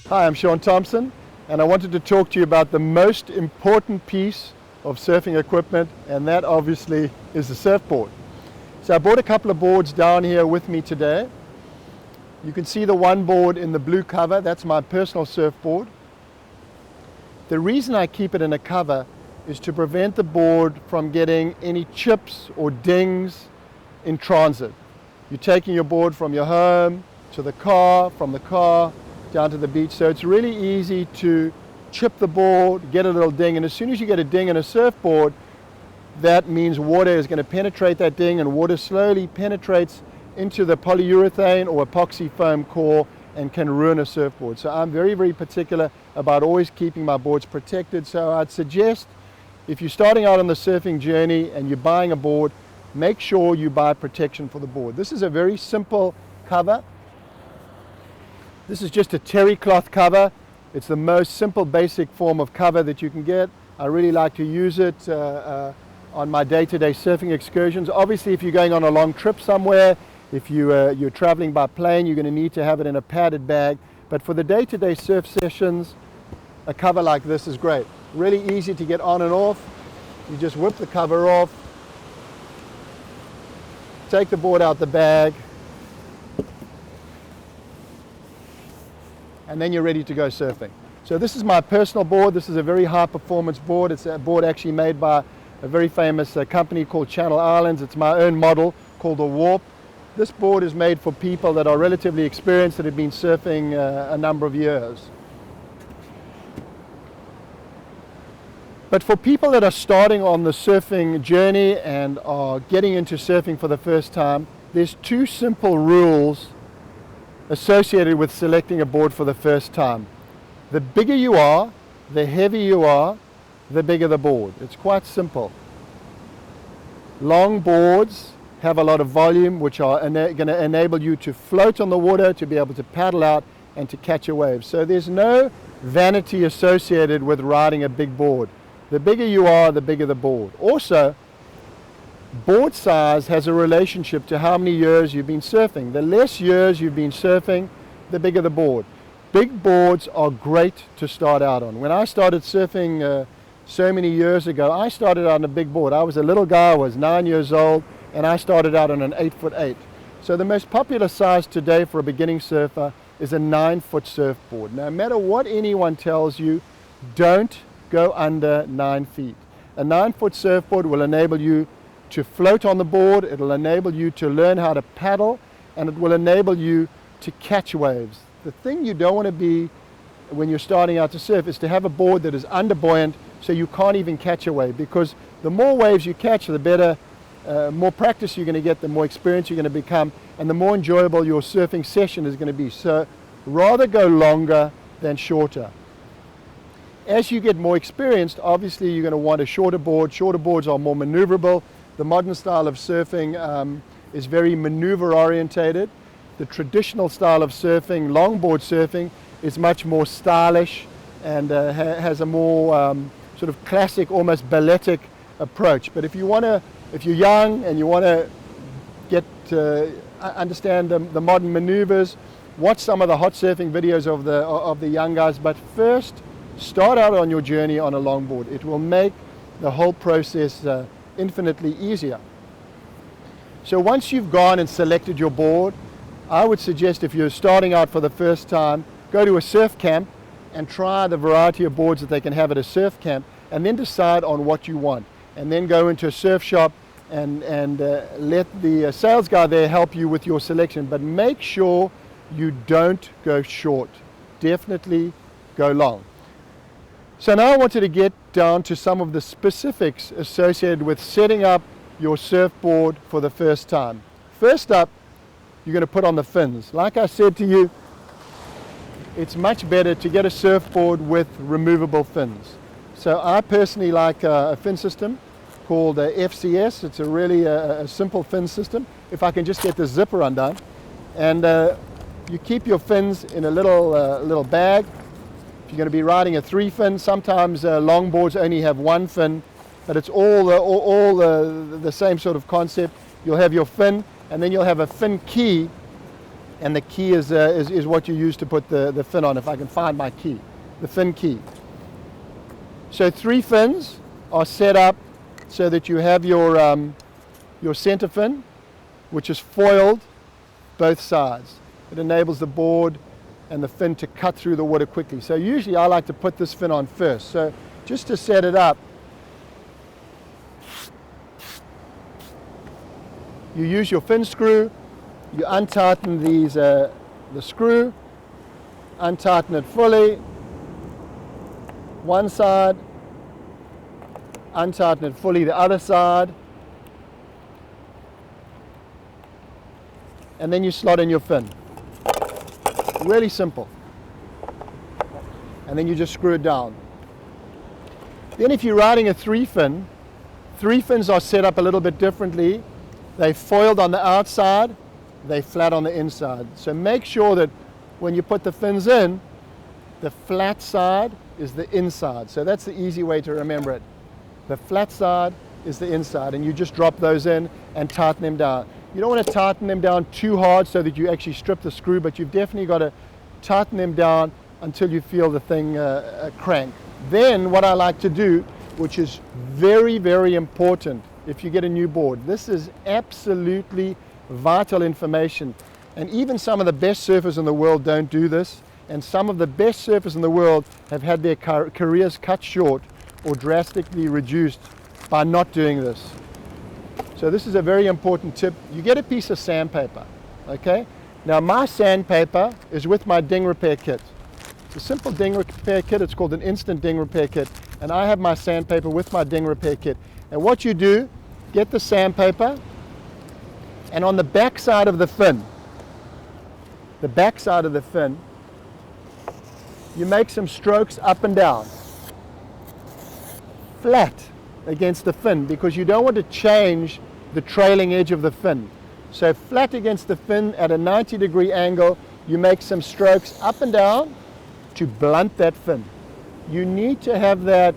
Hi, I'm Shaun Tomson, and I wanted to talk to you about the most important piece of surfing equipment, and that obviously is the surfboard. So I brought a couple of boards down here with me today. You can see the one board in the blue cover, that's my personal surfboard. The reason I keep it in a cover is to prevent the board from getting any chips or dings in transit. You're taking your board from your home to the car, from the car down to the beach, so it's really easy to chip the board, get a little ding, and as soon as you get a ding in a surfboard, that means water is going to penetrate that ding, and water slowly penetrates into the polyurethane or epoxy foam core and can ruin a surfboard. So I'm very, very particular about always keeping my boards protected. So I'd suggest if you're starting out on the surfing journey and you're buying a board, make sure you buy protection for the board. This is a very simple cover. This is just a terry cloth cover. It's the most simple, basic form of cover that you can get. I really like to use it on my day-to-day surfing excursions. Obviously, if you're going on a long trip somewhere, if you're traveling by plane, you're going to need to have it in a padded bag. But for the day-to-day surf sessions, a cover like this is great. Really easy to get on and off. You just whip the cover off, take the board out the bag, and then you're ready to go surfing. So this is my personal board. This is a very high performance board. It's a board actually made by a very famous company called Channel Islands. It's my own model called the Warp. This board is made for people that are relatively experienced, that have been surfing a number of years. But for people that are starting on the surfing journey and are getting into surfing for the first time, there's two simple rules associated with selecting a board for the first time. The bigger you are, the heavier you are, the bigger the board. It's quite simple. Long boards have a lot of volume, which are going to enable you to float on the water, to be able to paddle out and to catch a wave. So there's no vanity associated with riding a big board. The bigger you are, the bigger the board. Also, board size has a relationship to how many years you've been surfing. The less years you've been surfing, the bigger the board. Big boards are great to start out on. When I started surfing so many years ago, I started out on a big board. I was a little guy, I was 9 years old, and I started out on an 8'8". So the most popular size today for a beginning surfer is a 9-foot surfboard. No matter what anyone tells you, don't go under 9 feet. A 9-foot surfboard will enable you to float on the board, it'll enable you to learn how to paddle, and it will enable you to catch waves. The thing you don't want to be when you're starting out to surf is to have a board that is underbuoyant so you can't even catch a wave, because the more waves you catch, the better, more practice you're going to get, the more experience you're going to become, and the more enjoyable your surfing session is going to be. So rather go longer than shorter. As you get more experienced, obviously you're going to want a shorter board. Shorter boards are more maneuverable. The modern style of surfing is very maneuver orientated. The traditional style of surfing, longboard surfing, is much more stylish and has a more sort of classic, almost balletic approach. But if you're young and you want to get understand the modern maneuvers, watch some of the hot surfing videos of the young guys. But first, start out on your journey on a longboard. It will make the whole process infinitely easier. So once you've gone and selected your board, I would suggest, if you're starting out for the first time, go to a surf camp and try the variety of boards that they can have at a surf camp, and then decide on what you want. And then go into a surf shop and let the sales guy there help you with your selection. But make sure you don't go short. Definitely go long. So now I wanted to get down to some of the specifics associated with setting up your surfboard for the first time. First up, you're going to put on the fins. Like I said to you, it's much better to get a surfboard with removable fins. So I personally like a fin system called FCS. It's a really a simple fin system. If I can just get the zipper undone. And you keep your fins in a little bag. If you're going to be riding a 3-fin, sometimes longboards only have 1 fin, but it's all the same sort of concept. You'll have your fin, and then you'll have a fin key And the key is what you use to put the fin on, if I can find my key, the fin key. So 3 fins are set up so that you have your center fin, which is foiled both sides. It enables the board and the fin to cut through the water quickly. So usually I like to put this fin on first. So just to set it up, you use your fin screw, you untighten the screw, untighten it fully, one side, untighten it fully the other side, and then you slot in your fin. Really simple. And then you just screw it down. Then if you're riding a 3-fin, 3 fins are set up a little bit differently. They're foiled on the outside, they're flat on the inside. So make sure that when you put the fins in, the flat side is the inside. So that's the easy way to remember it. The flat side is the inside, and you just drop those in and tighten them down. You don't want to tighten them down too hard so that you actually strip the screw, but you've definitely got to tighten them down until you feel the thing crank. Then what I like to do, which is very, very important if you get a new board, this is absolutely vital information, and even some of the best surfers in the world don't do this, and some of the best surfers in the world have had their careers cut short or drastically reduced by not doing this. So this is a very important tip. You get a piece of sandpaper, okay? Now my sandpaper is with my ding repair kit. It's a simple ding repair kit. It's called an instant ding repair kit, and I have my sandpaper with my ding repair kit. And what you do, get the sandpaper, and on the back side of the fin, you make some strokes up and down, flat against the fin, because you don't want to change the trailing edge of the fin. So flat against the fin at a 90-degree angle, you make some strokes up and down to blunt that fin. You need to have that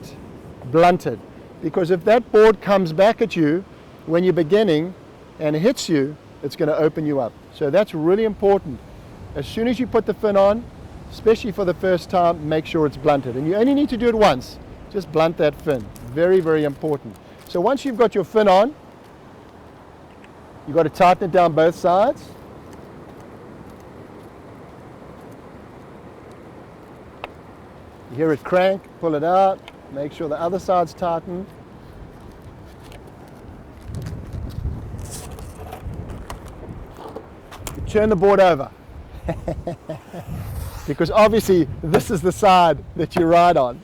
blunted, because if that board comes back at you when you're beginning and hits you, it's going to open you up. So that's really important. As soon as you put the fin on, especially for the first time, make sure it's blunted. And you only need to do it once. Just blunt that fin. Very, very important. So once you've got your fin on, you've got to tighten it down both sides. You hear it crank, pull it out, make sure the other side's tightened. You turn the board over. Because obviously this is the side that you ride on.